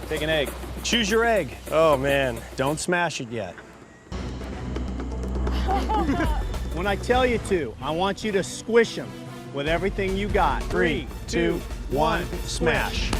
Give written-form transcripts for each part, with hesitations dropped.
Take an egg. Choose your egg. Oh, man. Don't smash it yet. When I tell you to, I want you to squish them with everything you got. 3, 2, 1, smash.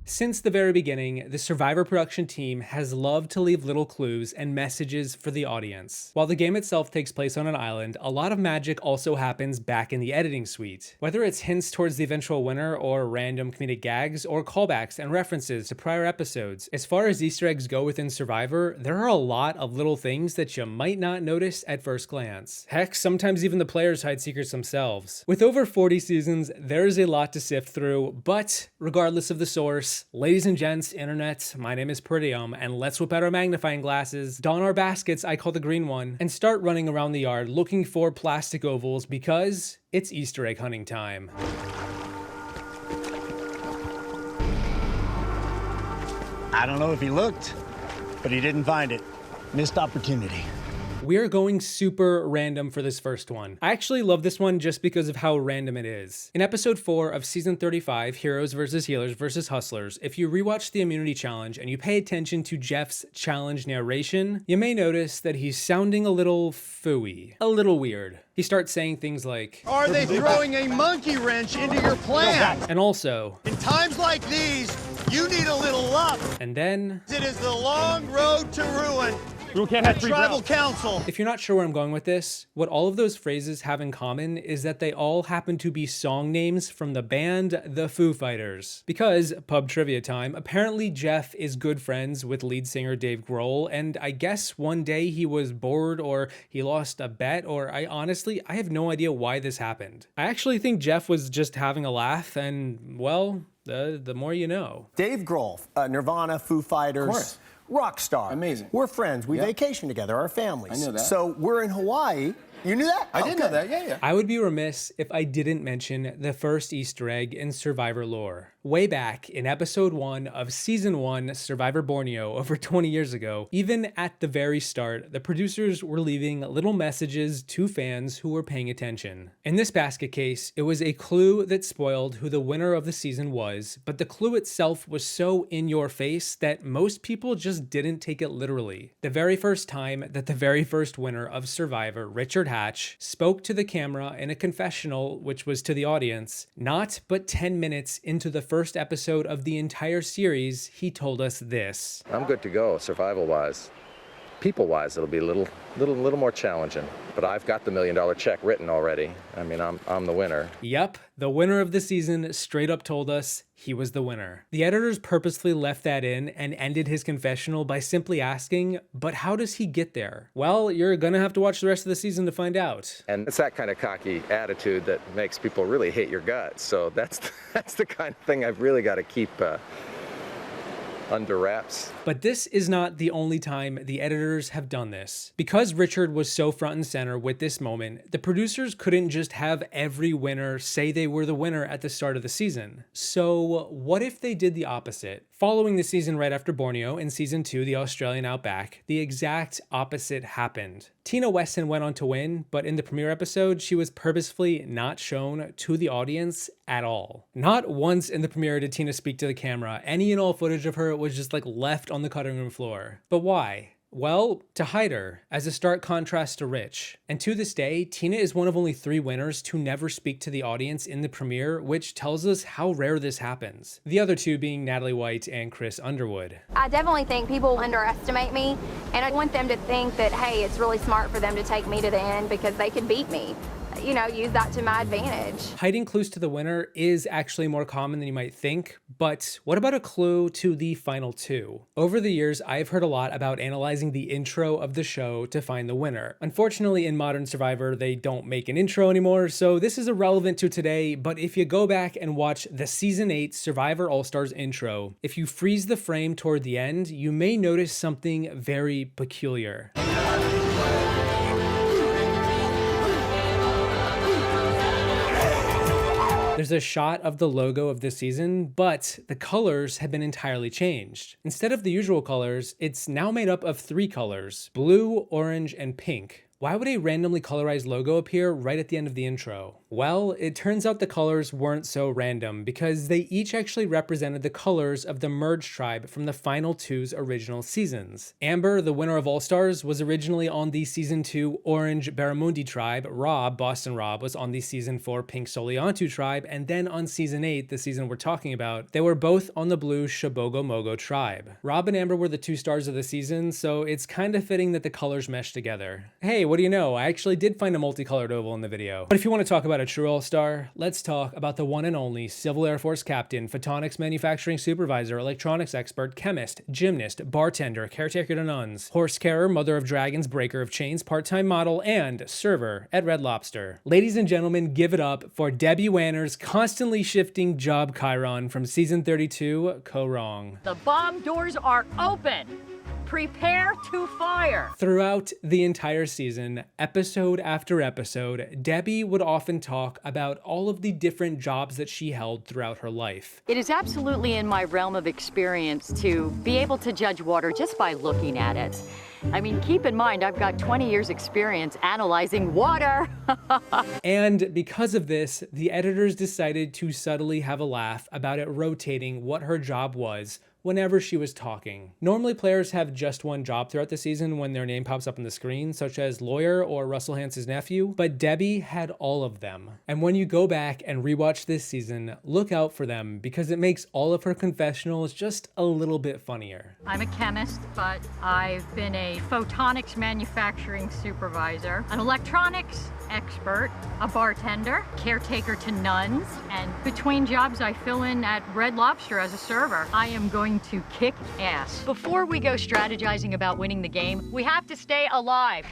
Since the very beginning, the Survivor production team has loved to leave little clues and messages for the audience. While the game itself takes place on an island, a lot of magic also happens back in the editing suite. Whether it's hints towards the eventual winner or random comedic gags or callbacks and references to prior episodes, as far as Easter eggs go within Survivor, there are a lot of little things that you might not notice at first glance. Heck, sometimes even the players hide secrets themselves. With over 40 seasons, there is a lot to sift through, but regardless of the source, ladies and gents, internet, my name is Peridiam, and let's whip out our magnifying glasses, don our baskets, I call the green one, and start running around the yard looking for plastic ovals because it's Easter egg hunting time. I don't know if he looked, but he didn't find it. Missed opportunity. We are going super random for this first one. I actually love this one just because of how random it is. In episode 4 of season 35, Heroes vs. Healers vs. Hustlers, if you rewatch the immunity challenge and you pay attention to Jeff's challenge narration, you may notice that he's sounding a little phooey, a little weird. He starts saying things like, "Are they throwing a monkey wrench into your plan?" And also, "In times like these, you need a little luck." And then, "It is the long road to ruin." Rule can't have three Tribal rounds. Council. If you're not sure where I'm going with this, what all of those phrases have in common is that they all happen to be song names from the band The Foo Fighters. Because, pub trivia time, apparently Jeff is good friends with lead singer Dave Grohl, and I guess one day he was bored or he lost a bet, or I have no idea why this happened. I actually think Jeff was just having a laugh, and well, the more you know. Dave Grohl, Nirvana, Foo Fighters. Of course. Rock star. Amazing. We're friends. We Yep. vacation together, our families. I knew that. So we're in Hawaii. You knew that? I did know that, yeah. I would be remiss if I didn't mention the first Easter egg in Survivor lore. Way back in episode 1 of season 1 Survivor Borneo over 20 years ago, even at the very start, the producers were leaving little messages to fans who were paying attention. In this basket case, it was a clue that spoiled who the winner of the season was, but the clue itself was so in your face that most people just didn't take it literally. The very first time that the very first winner of Survivor, Richard Hatch, spoke to the camera in a confessional, which was to the audience, not but 10 minutes into the first episode of the entire series, he told us this. I'm good to go, survival-wise. People-wise, it'll be a little more challenging, but I've got the $1 million check written already. I mean, I'm the winner. Yep, the winner of the season straight up told us he was the winner. The editors purposely left that in and ended his confessional by simply asking, but how does he get there? Well, you're gonna have to watch the rest of the season to find out. And it's that kind of cocky attitude that makes people really hate your guts. So that's the kind of thing I've really got to keep under wraps. But this is not the only time the editors have done this. Because Richard was so front and center with this moment, the producers couldn't just have every winner say they were the winner at the start of the season. So what if they did the opposite? Following the season right after Borneo in season 2, the Australian Outback, the exact opposite happened. Tina Weston went on to win, but in the premiere episode, she was purposefully not shown to the audience at all. Not once in the premiere did Tina speak to the camera. Any and all footage of her was just like left on the cutting room floor. But why? Well, to hide her, as a stark contrast to Rich. And to this day, Tina is one of only 3 winners to never speak to the audience in the premiere, which tells us how rare this happens. The other 2 being Natalie White and Chris Underwood. I definitely think people underestimate me, and I want them to think that, hey, it's really smart for them to take me to the end because they could beat me. You know, use that to my advantage. Hiding clues to the winner is actually more common than you might think, but what about a clue to the final 2? Over the years, I've heard a lot about analyzing the intro of the show to find the winner. Unfortunately, in modern Survivor, they don't make an intro anymore, so this is irrelevant to today, but if you go back and watch the Season 8 Survivor All-Stars intro, if you freeze the frame toward the end, you may notice something very peculiar. There's a shot of the logo of this season, but the colors have been entirely changed. Instead of the usual colors, it's now made up of 3 colors: blue, orange, and pink. Why would a randomly colorized logo appear right at the end of the intro? Well, it turns out the colors weren't so random because they each actually represented the colors of the Merge tribe from the final 2's original seasons. Amber, the winner of All-Stars, was originally on the season 2 Orange Barramundi tribe. Rob, Boston Rob, was on the season 4 Pink Soliantu tribe, and then on season 8, the season we're talking about, they were both on the blue Shobogo Mogo tribe. Rob and Amber were the 2 stars of the season, so it's kind of fitting that the colors mesh together. Hey, what do you know? I actually did find a multicolored oval in the video. But if you want to talk about a true all-star, let's talk about the one and only Civil Air Force captain, photonics manufacturing supervisor, electronics expert, chemist, gymnast, bartender, caretaker to nuns, horse carer, mother of dragons, breaker of chains, part-time model, and server at Red Lobster. Ladies and gentlemen, give it up for Debbie Wanner's constantly shifting job chyron from season 32, Co-Wrong. The bomb doors are open. Prepare to fire. Throughout the entire season, episode after episode, Debbie would often talk about all of the different jobs that she held throughout her life. It is absolutely in my realm of experience to be able to judge water just by looking at it. I mean, keep in mind, I've got 20 years experience analyzing water. And because of this, the editors decided to subtly have a laugh about it rotating what her job was whenever she was talking. Normally players have just one job throughout the season when their name pops up on the screen, such as lawyer or Russell Hance's nephew, but Debbie had all of them. And when you go back and rewatch this season, look out for them because it makes all of her confessionals just a little bit funnier. I'm a chemist, but I've been a photonics manufacturing supervisor, an electronics expert, a bartender, caretaker to nuns, and between jobs I fill in at Red Lobster as a server. I am going to kick ass. Before we go strategizing about winning the game, we have to stay alive.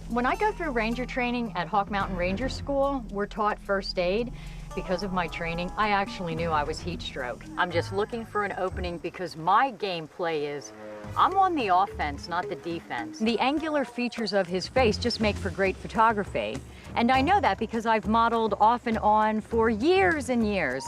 When I go through ranger training at Hawk Mountain Ranger School, we're taught first aid. Because of my training, I actually knew I was heat stroke. I'm just looking for an opening because my gameplay is I'm on the offense, not the defense. The angular features of his face just make for great photography. And I know that because I've modeled off and on for years and years.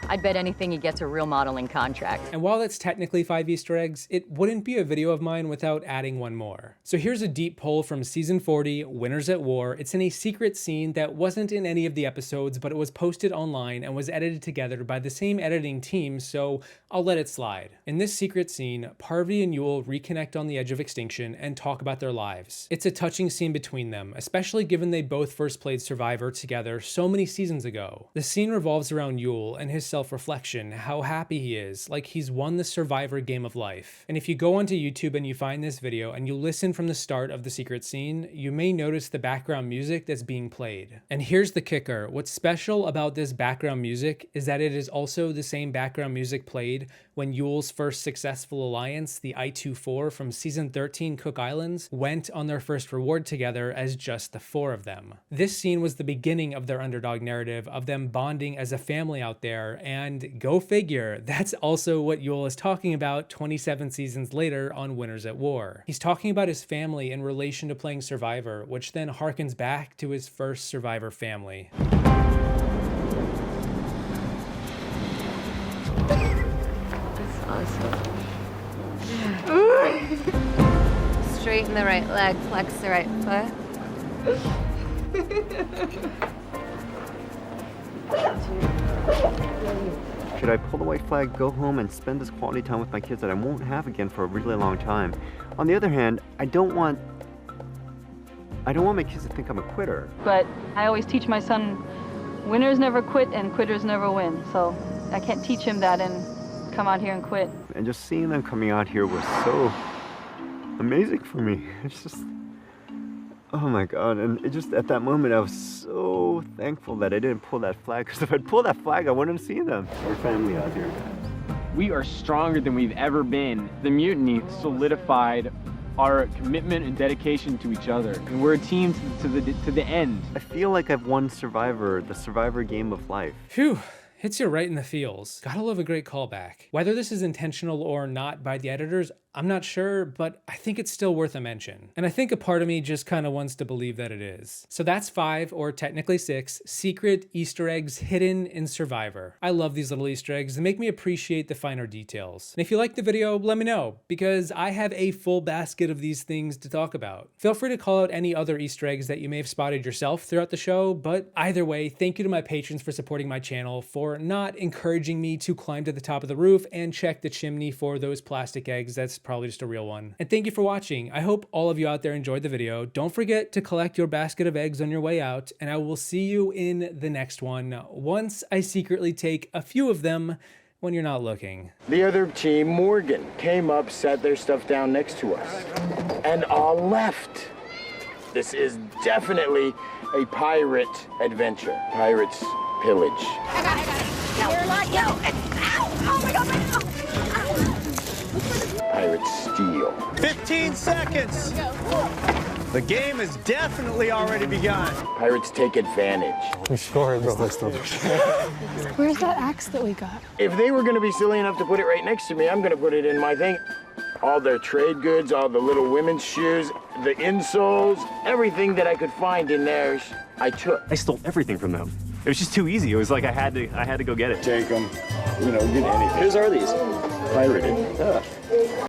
I'd bet anything he gets a real modeling contract. And while that's technically 5 Easter eggs, it wouldn't be a video of mine without adding one more. So here's a deep poll from season 40, Winners at War. It's in a secret scene that wasn't in any of the episodes, but it was posted online and was edited together by the same editing team, so I'll let it slide. In this secret scene, Parvati and Yul reconnect on the edge of extinction and talk about their lives. It's a touching scene between them, especially given they both first played Survivor together so many seasons ago. The scene revolves around Yul and his self-reflection, how happy he is, like he's won the Survivor game of life. And if you go onto YouTube and you find this video and you listen from the start of the secret scene, you may notice the background music that's being played. And here's the kicker. What's special about this background music is that it is also the same background music played when Yul's first successful alliance, the I-24 from season 13 Cook Islands, went on their first reward together as just the 4 of them. This scene was the beginning of their underdog narrative, of them bonding as a family out there, and go figure, that's also what Yul is talking about 27 seasons later on Winners at War. He's talking about his family in relation to playing Survivor, which then harkens back to his first Survivor family. Straighten the right leg, flex the right foot. Should I pull the white flag, go home, and spend this quality time with my kids that I won't have again for a really long time? On the other hand, I don't want my kids to think I'm a quitter. But I always teach my son, winners never quit and quitters never win. So I can't teach him that and come out here and quit. And just seeing them coming out here was so amazing for me. It's just, oh my God. And it just, at that moment, I was so thankful that I didn't pull that flag, because if I'd pulled that flag, I wouldn't have seen them. We're family out here, guys. We are stronger than we've ever been. The mutiny solidified our commitment and dedication to each other. And we're a team to the end. I feel like I've won Survivor, the Survivor game of life. Phew. Hits you right in the feels. Gotta love a great callback. Whether this is intentional or not by the editors, I'm not sure, but I think it's still worth a mention. And I think a part of me just kind of wants to believe that it is. So that's 5, or technically 6, secret Easter eggs hidden in Survivor. I love these little Easter eggs. They make me appreciate the finer details. And if you like the video, let me know, because I have a full basket of these things to talk about. Feel free to call out any other Easter eggs that you may have spotted yourself throughout the show, but either way, thank you to my patrons for supporting my channel, for not encouraging me to climb to the top of the roof and check the chimney for those plastic eggs. That's probably just a real one. And thank you for watching. I hope all of you out there enjoyed the video. Don't forget to collect your basket of eggs on your way out, and I will see you in the next one once I secretly take a few of them when you're not looking. The other team, Morgan, came up, set their stuff down next to us, and all left. This is definitely a pirate adventure. Pirates pillage. I got it. You're like, yo, ow! Oh my God, Pirates steal. 15 seconds. The game has definitely already begun. Pirates take advantage. Where's that axe that we got? If they were gonna be silly enough to put it right next to me, I'm gonna put it in my thing. All their trade goods, all the little women's shoes, the insoles, everything that I could find in theirs, I took. I stole everything from them. It was just too easy. It was like I had to go get it. Take them, you know, get anything. Whose are these? Pirated.